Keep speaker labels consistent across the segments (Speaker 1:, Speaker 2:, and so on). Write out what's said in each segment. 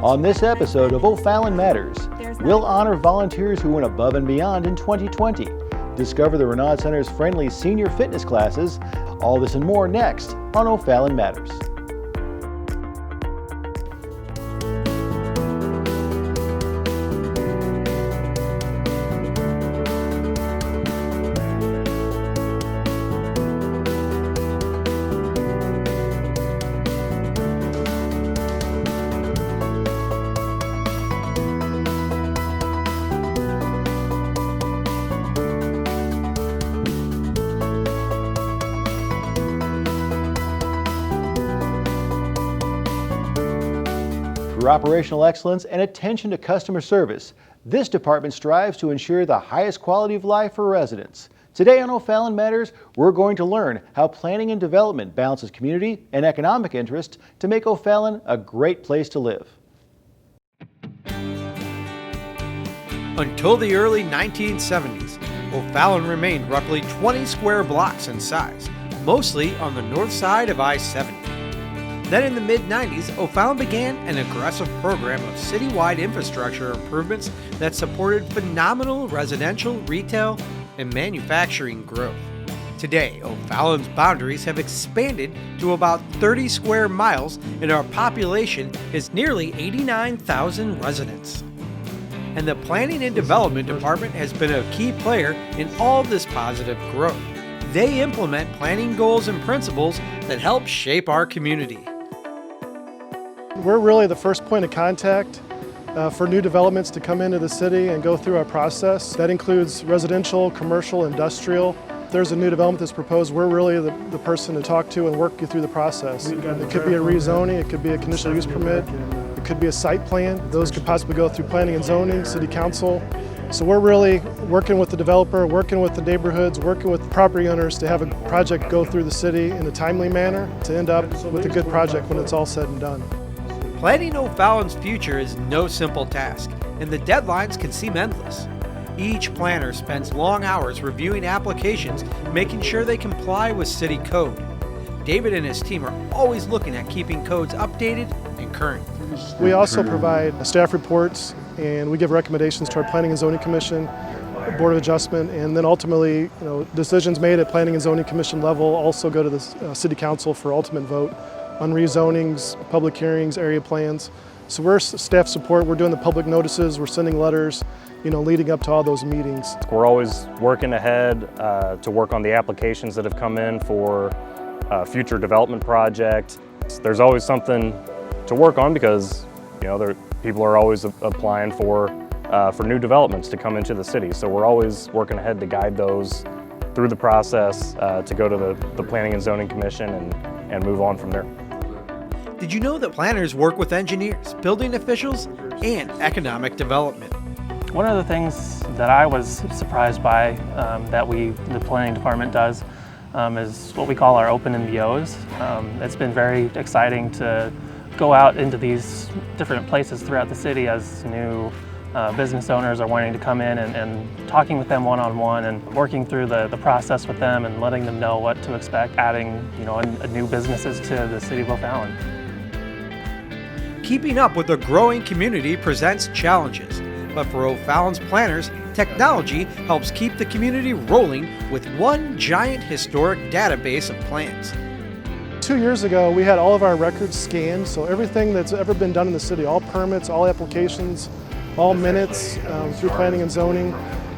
Speaker 1: On this episode of OFallon Matters, we'll honor volunteers who went above and beyond in 2020. Discover the Renaud Center's friendly senior fitness classes. All this and more next on OFallon Matters. Through operational excellence and attention to customer service, this department strives to ensure the highest quality of life for residents. Today on OFallon Matters, we're going to learn how planning and development balances community and economic interest to make OFallon a great place to live.
Speaker 2: Until the early 1970s, OFallon remained roughly 20 square blocks in size, mostly on the north side of I-70. Then in the mid-90s, OFallon began an aggressive program of citywide infrastructure improvements that supported phenomenal residential, retail, and manufacturing growth. Today, OFallon's boundaries have expanded to about 30 square miles and our population is nearly 89,000 residents. And the Planning and Development Department has been a key player in all this positive growth. They implement planning goals and principles that help shape our community.
Speaker 3: We're really the first point of contact for new developments to come into the city and go through our process. That includes residential, commercial, industrial. If there's a new development that's proposed, we're really the person to talk to and work you through the process. It could be a rezoning, it could be a conditional use permit, it could be a site plan. Those could possibly go through planning and zoning, city council. So we're really working with the developer, working with the neighborhoods, working with property owners to have a project go through the city in a timely manner to end up with a good project when it's all said and done.
Speaker 2: Planning OFallon's future is no simple task, and the deadlines can seem endless. Each planner spends long hours reviewing applications, making sure they comply with city code. David and his team are always looking at keeping codes updated and current.
Speaker 3: We also provide staff reports, and we give recommendations to our Planning and Zoning Commission, Board of Adjustment, and then ultimately, decisions made at Planning and Zoning Commission level also go to the City Council for ultimate vote on rezonings, public hearings, area plans. So we're staff support, we're doing the public notices, we're sending letters, leading up to all those meetings.
Speaker 4: We're always working ahead to work on the applications that have come in for future development project. There's always something to work on because people are always applying for new developments to come into the city. So we're always working ahead to guide those through the process to go to the Planning and Zoning Commission and move on from there.
Speaker 2: Did you know that planners work with engineers, building officials, and economic development?
Speaker 5: One of the things that I was surprised by that the planning department does is what we call our open MBOs. It's been very exciting to go out into these different places throughout the city as new business owners are wanting to come in and talking with them one-on-one and working through the process with them and letting them know what to expect, adding a new businesses to the city of OFallon.
Speaker 2: Keeping up with a growing community presents challenges, but for OFallon's planners, technology helps keep the community rolling with one giant historic database of plans.
Speaker 3: 2 years ago, we had all of our records scanned, so everything that's ever been done in the city, all permits, all applications, all minutes through planning and zoning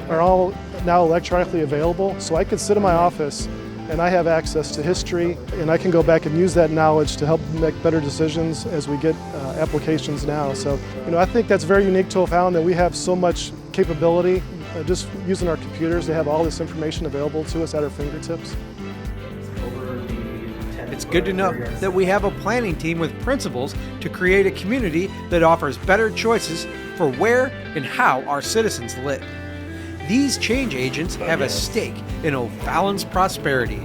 Speaker 3: are all now electronically available. So I could sit in my office and I have access to history, and I can go back and use that knowledge to help make better decisions as we get applications now. So, I think that's very unique to OFallon that we have so much capability just using our computers to have all this information available to us at our fingertips.
Speaker 2: It's good to know that we have a planning team with principles to create a community that offers better choices for where and how our citizens live. These change agents have a stake in OFallon's prosperity.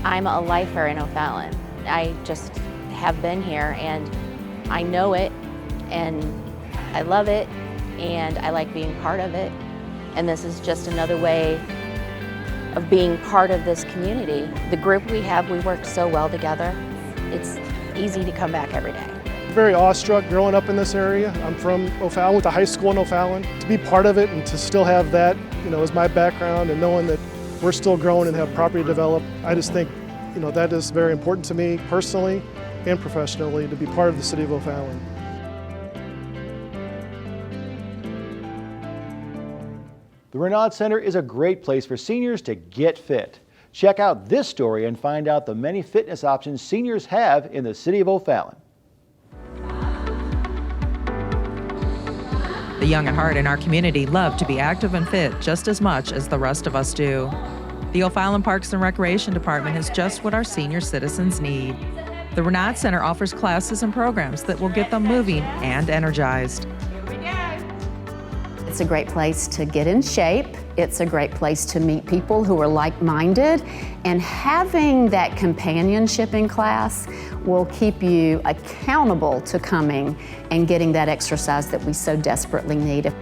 Speaker 6: I'm a lifer in OFallon. I just have been here and I know it and I love it and I like being part of it. And this is just another way of being part of this community. The group we have, we work so well together. It's easy to come back every day.
Speaker 3: Very awestruck growing up in this area. I'm from O'Fallon, went to high school in O'Fallon. To be part of it and to still have that, as my background, and knowing that we're still growing and have property developed, I just think, that is very important to me personally and professionally to be part of the city of O'Fallon.
Speaker 1: The Renaud Center is a great place for seniors to get fit. Check out this story and find out the many fitness options seniors have in the city of O'Fallon.
Speaker 7: The young at heart in our community love to be active and fit just as much as the rest of us do. The O'Fallon Parks and Recreation Department is just what our senior citizens need. The Renaud Center offers classes and programs that will get them moving and energized.
Speaker 8: It's a great place to get in shape. It's a great place to meet people who are like-minded, and having that companionship in class will keep you accountable to coming and getting that exercise that we so desperately need.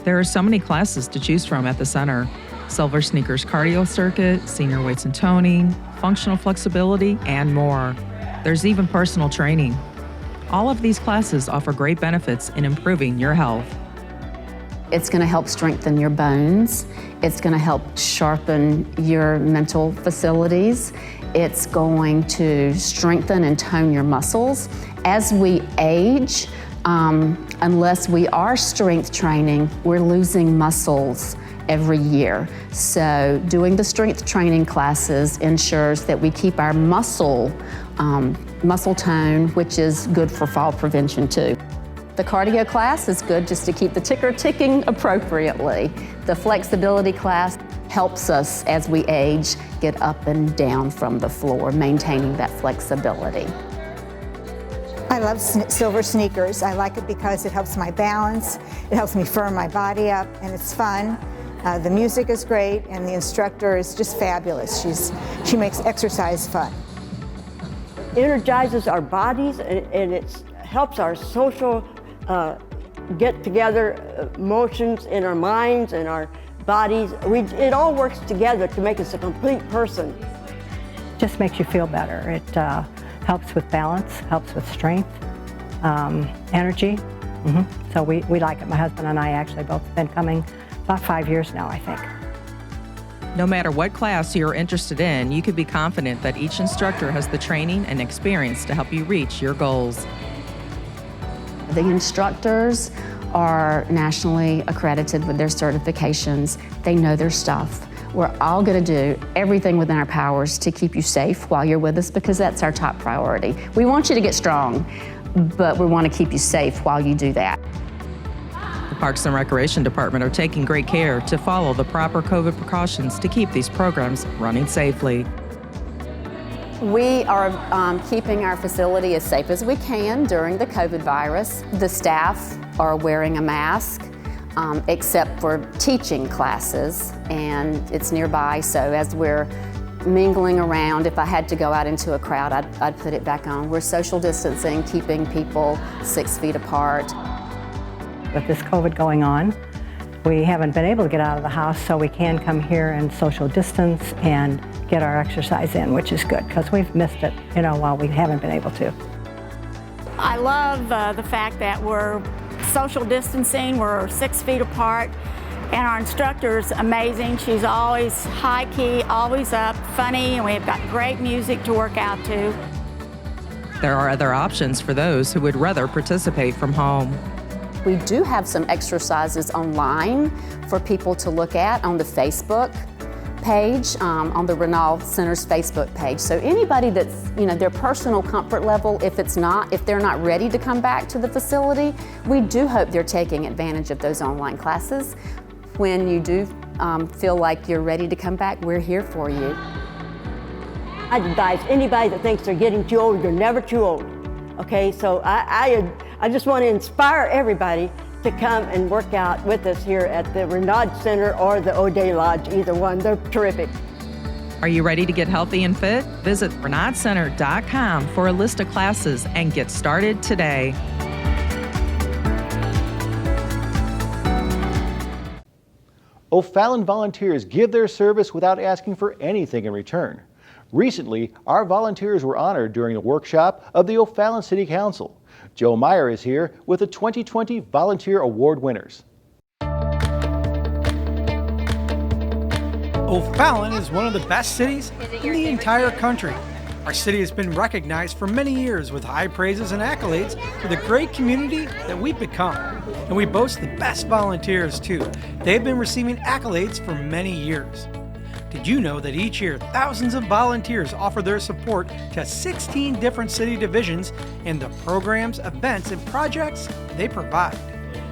Speaker 7: There are so many classes to choose from at the center. Silver Sneakers Cardio Circuit, Senior Weights and Toning, Functional Flexibility, and more. There's even personal training. All of these classes offer great benefits in improving your health.
Speaker 8: It's going to help strengthen your bones. It's going to help sharpen your mental facilities. It's going to strengthen and tone your muscles. As we age, unless we are strength training, we're losing muscles every year. So doing the strength training classes ensures that we keep our muscle tone, which is good for fall prevention too. The cardio class is good just to keep the ticker ticking appropriately. The flexibility class helps us as we age get up and down from the floor, maintaining that flexibility.
Speaker 9: I love Silver Sneakers. I like it because it helps my balance, it helps me firm my body up, and it's fun. The music is great, and the instructor is just fabulous. She makes exercise fun.
Speaker 10: It energizes our bodies, and it helps our social get together emotions in our minds and our bodies. It all works together to make us a complete person.
Speaker 11: Just makes you feel better. It helps with balance, helps with strength, energy. So we like it. My husband and I actually both been coming about 5 years now, I think.
Speaker 7: No matter what class you're interested in, you can be confident that each instructor has the training and experience to help you reach your goals.
Speaker 8: The instructors are nationally accredited with their certifications. They know their stuff. We're all going to do everything within our powers to keep you safe while you're with us, because that's our top priority. We want you to get strong, but we want to keep you safe while you do that.
Speaker 7: The Parks and Recreation Department are taking great care to follow the proper COVID precautions to keep these programs running safely.
Speaker 8: We are keeping our facility as safe as we can during the COVID virus. The staff are wearing a mask, except for teaching classes, and it's nearby, so as we're mingling around, if I had to go out into a crowd, I'd put it back on. We're social distancing, keeping people 6 feet apart.
Speaker 11: With this COVID going on, we haven't been able to get out of the house, so we can come here and social distance and get our exercise in, which is good, because we've missed it, while we haven't been able to.
Speaker 12: I love the fact that we're social distancing, we're 6 feet apart, and our instructor's amazing. She's always high key, always up, funny, and we've got great music to work out to.
Speaker 7: There are other options for those who would rather participate from home.
Speaker 8: We do have some exercises online for people to look at on the Facebook page, on the Renaud Center's Facebook page. So anybody that's, their personal comfort level, if they're not ready to come back to the facility, we do hope they're taking advantage of those online classes. When you do feel like you're ready to come back, we're here for you.
Speaker 10: I advise anybody that thinks they're getting too old, you're never too old. Okay, so I just want to inspire everybody to come and work out with us here at the Renaud Center or the O'Day Lodge, either one. They're terrific.
Speaker 7: Are you ready to get healthy and fit? Visit RenaudCenter.com for a list of classes and get started today.
Speaker 1: O'Fallon volunteers give their service without asking for anything in return. Recently, our volunteers were honored during a workshop of the O'Fallon City Council. Joe Meyer is here with the 2020 Volunteer Award winners.
Speaker 2: O'Fallon is one of the best cities in the entire country. Our city has been recognized for many years with high praises and accolades for the great community that we've become. And we boast the best volunteers too. They've been receiving accolades for many years. Did you know that each year thousands of volunteers offer their support to 16 different city divisions and the programs, events, and projects they provide?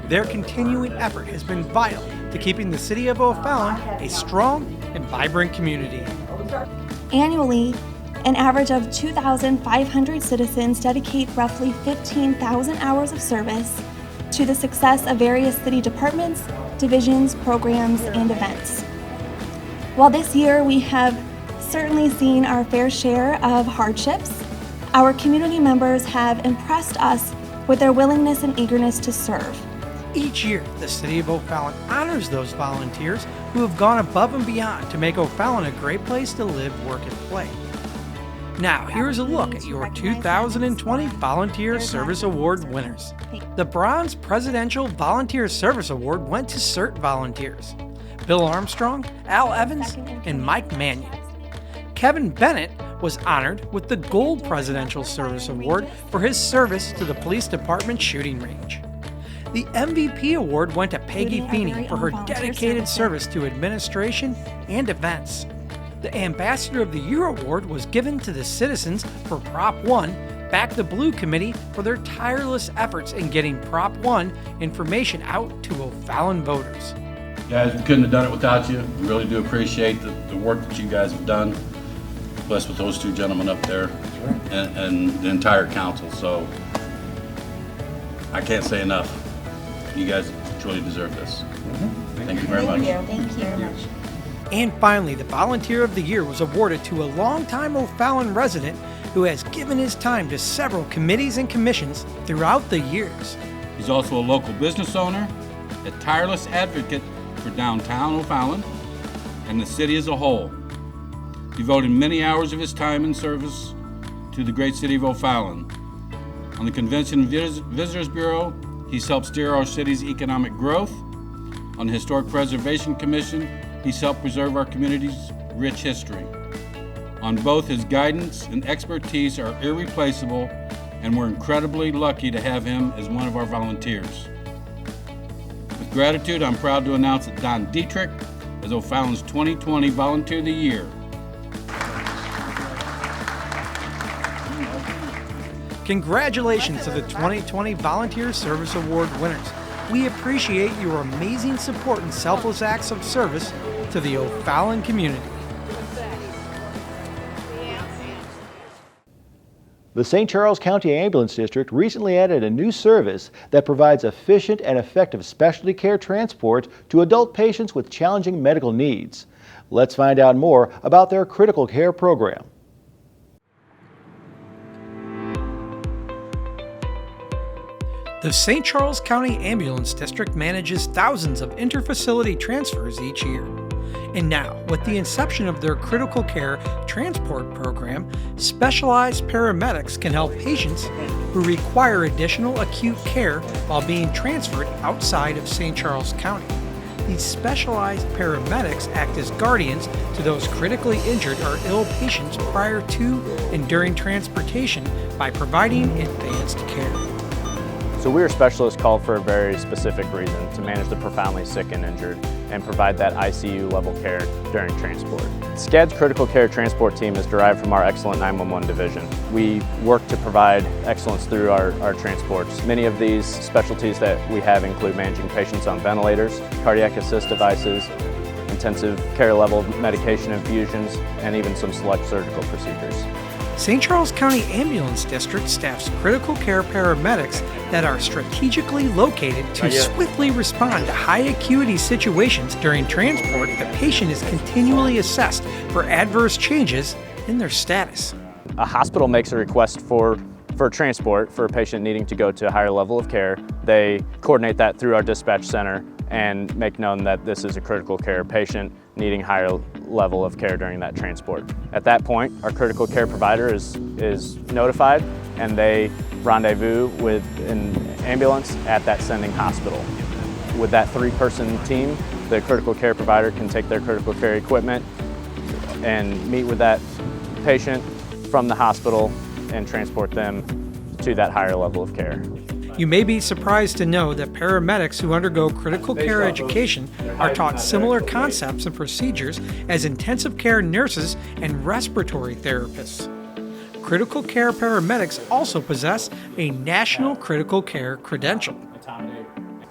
Speaker 2: Their continuing effort has been vital to keeping the city of O'Fallon a strong and vibrant community.
Speaker 13: Annually, an average of 2,500 citizens dedicate roughly 15,000 hours of service to the success of various city departments, divisions, programs, and events. While this year we have certainly seen our fair share of hardships, our community members have impressed us with their willingness and eagerness to serve.
Speaker 2: Each year, the city of O'Fallon honors those volunteers who have gone above and beyond to make O'Fallon a great place to live, work, and play. Now, here's a look at your 2020 Volunteer Service Award winners. The Bronze Presidential Volunteer Service Award went to CERT volunteers: Bill Armstrong, Al Evans, and Mike Mannion. Kevin Bennett was honored with the Gold Presidential Service Award for his service to the police department shooting range. The MVP award went to Peggy Feeney for her dedicated service to administration and events. The Ambassador of the Year award was given to the citizens for Prop 1 Back the Blue Committee for their tireless efforts in getting Prop 1 information out to O'Fallon voters.
Speaker 14: Guys, we couldn't have done it without you. We really do appreciate the work that you guys have done. Blessed with those two gentlemen up there and the entire council. So I can't say enough. You guys truly deserve this. Thank you very much.
Speaker 13: Thank you very much.
Speaker 2: And finally, the Volunteer of the Year was awarded to a longtime O'Fallon resident who has given his time to several committees and commissions throughout the years.
Speaker 14: He's also a local business owner, a tireless advocate for downtown O'Fallon and the city as a whole, devoting many hours of his time in service to the great city of O'Fallon. On the Convention and Visitors Bureau, he's helped steer our city's economic growth. On the Historic Preservation Commission, he's helped preserve our community's rich history. On both, his guidance and expertise are irreplaceable, and we're incredibly lucky to have him as one of our volunteers. With gratitude, I'm proud to announce that Don Dietrich is O'Fallon's 2020 Volunteer of the Year.
Speaker 2: Congratulations to the 2020 Volunteer Service Award winners. We appreciate your amazing support and selfless acts of service to the O'Fallon community.
Speaker 1: The St. Charles County Ambulance District recently added a new service that provides efficient and effective specialty care transport to adult patients with challenging medical needs. Let's find out more about their critical care program.
Speaker 2: The St. Charles County Ambulance District manages thousands of interfacility transfers each year. And now, with the inception of their critical care transport program, specialized paramedics can help patients who require additional acute care while being transferred outside of St. Charles County. These specialized paramedics act as guardians to those critically injured or ill patients prior to and during transportation by providing advanced care.
Speaker 15: So we are specialists called for a very specific reason, to manage the profoundly sick and injured and provide that ICU level care during transport. SCAD's critical care transport team is derived from our excellent 911 division. We work to provide excellence through our transports. Many of these specialties that we have include managing patients on ventilators, cardiac assist devices, intensive care level medication infusions, and even some select surgical procedures.
Speaker 2: St. Charles County Ambulance District staffs critical care paramedics that are strategically located to swiftly respond to high acuity situations. During transport, the patient is continually assessed for adverse changes in their status.
Speaker 15: A hospital makes a request for transport for a patient needing to go to a higher level of care. They coordinate that through our dispatch center and make known that this is a critical care patient needing higher level of care during that transport. At that point, our critical care provider is notified, and they rendezvous with an ambulance at that sending hospital. With that 3-person team, the critical care provider can take their critical care equipment and meet with that patient from the hospital and transport them to that higher level of care.
Speaker 2: You may be surprised to know that paramedics who undergo critical care education are taught similar concepts and procedures as intensive care nurses and respiratory therapists. Critical care paramedics also possess a National Critical Care credential.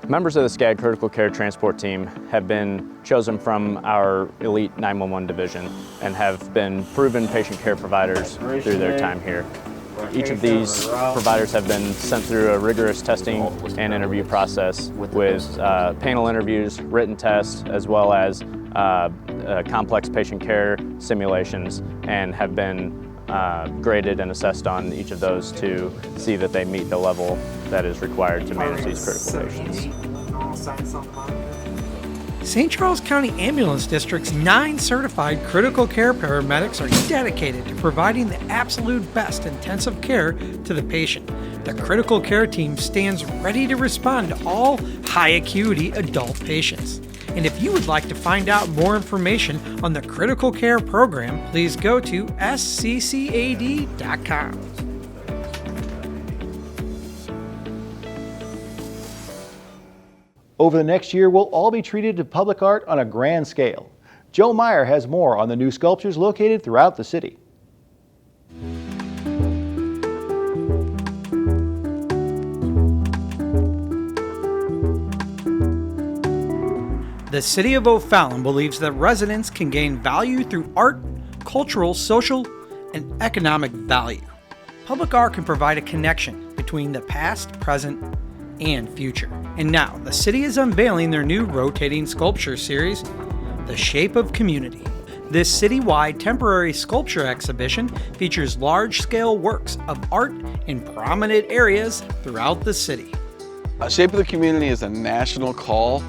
Speaker 15: Members of the SCAD Critical Care Transport Team have been chosen from our elite 911 division and have been proven patient care providers through their time here. Each of these providers have been sent through a rigorous testing and interview process with panel interviews, written tests, as well as complex patient care simulations, and have been graded and assessed on each of those to see that they meet the level that is required to manage these critical patients.
Speaker 2: St. Charles County Ambulance District's 9 certified critical care paramedics are dedicated to providing the absolute best intensive care to the patient. The critical care team stands ready to respond to all high acuity adult patients. And if you would like to find out more information on the critical care program, please go to sccad.com.
Speaker 1: Over the next year, we'll all be treated to public art on a grand scale. Joe Meyer has more on the new sculptures located throughout the city.
Speaker 2: The City of O'Fallon believes that residents can gain value through art, cultural, social, and economic value. Public art can provide a connection between the past, present, and future. And now, the city is unveiling their new rotating sculpture series, The Shape of Community. This citywide temporary sculpture exhibition features large-scale works of art in prominent areas throughout the city.
Speaker 16: Shape of the Community is a national call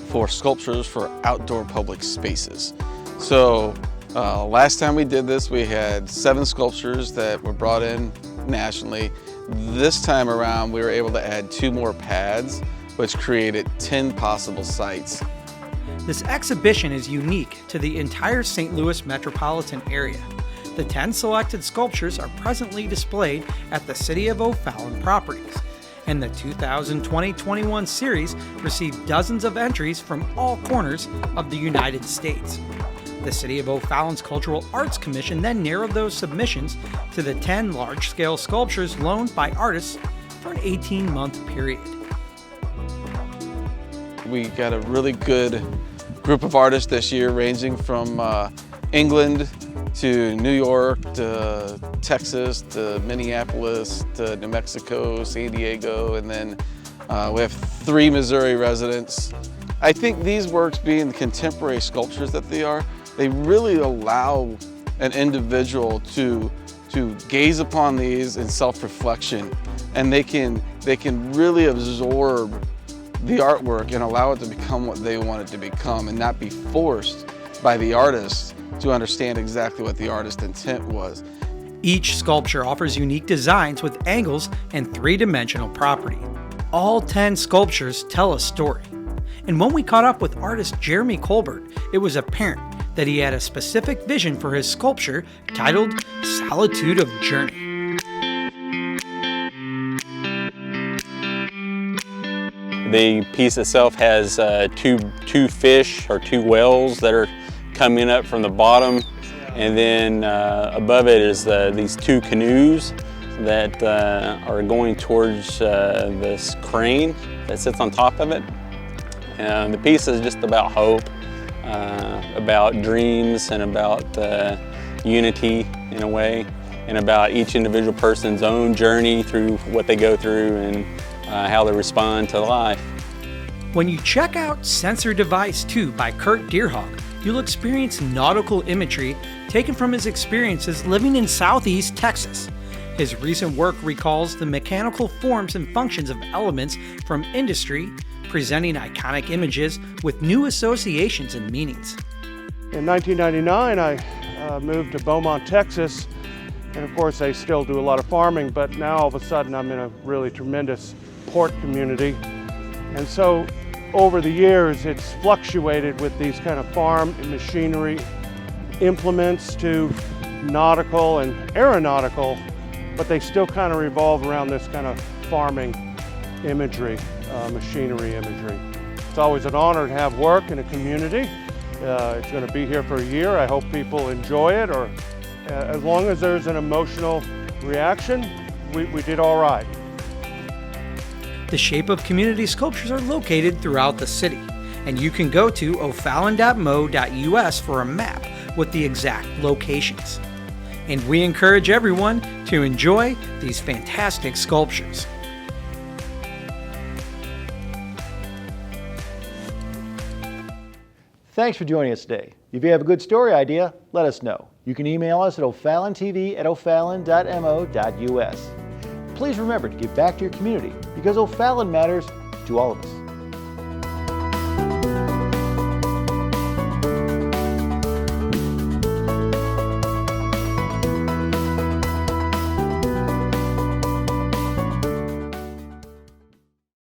Speaker 16: for sculptures for outdoor public spaces. So last time we did this, we had 7 sculptures that were brought in nationally. This time around, we were able to add 2 more pads, which created 10 possible sites.
Speaker 2: This exhibition is unique to the entire St. Louis metropolitan area. The 10 selected sculptures are presently displayed at the City of O'Fallon properties, and the 2020-21 series received dozens of entries from all corners of the United States. The City of O'Fallon's Cultural Arts Commission then narrowed those submissions to the 10 large-scale sculptures loaned by artists for an 18-month period.
Speaker 16: We got a really good group of artists this year, ranging from England to New York to Texas to Minneapolis to New Mexico, San Diego, and then we have 3 Missouri residents. I think these works, being the contemporary sculptures that they are, they really allow an individual to gaze upon these in self-reflection, and they can really absorb the artwork and allow it to become what they want it to become, and not be forced by the artist to understand exactly what the artist's intent was.
Speaker 2: Each sculpture offers unique designs with angles and 3-dimensional property. All 10 sculptures tell a story. And when we caught up with artist Jeremy Colbert, it was apparent that he had a specific vision for his sculpture titled Solitude of Journey.
Speaker 17: The piece itself has two fish or 2 whales that are coming up from the bottom, and then above it is these 2 canoes that are going towards this crane that sits on top of it. And the piece is just about hope, about dreams, and about unity in a way, and about each individual person's own journey through what they go through and how they respond to life.
Speaker 2: When you check out Sensor Device 2 by Kurt Deerhawk, you'll experience nautical imagery taken from his experiences living in Southeast Texas. His recent work recalls the mechanical forms and functions of elements from industry, presenting iconic images with new associations and meanings.
Speaker 18: In 1999, I moved to Beaumont, Texas, and of course I still do a lot of farming, but now all of a sudden I'm in a really tremendous port community. And so over the years it's fluctuated with these kind of farm and machinery implements to nautical and aeronautical, but they still kind of revolve around this kind of farming imagery, machinery imagery. It's always an honor to have work in a community. It's going to be here for a year. I hope people enjoy it, or as long as there's an emotional reaction, we did all right.
Speaker 2: The Shape of Community sculptures are located throughout the city, and you can go to OFallon.mo.us for a map with the exact locations. And we encourage everyone to enjoy these fantastic sculptures.
Speaker 1: Thanks for joining us today. If you have a good story idea, let us know. You can email us at OFallonTV@ofallon.mo.us. Please remember to give back to your community, because O'Fallon matters to all of us.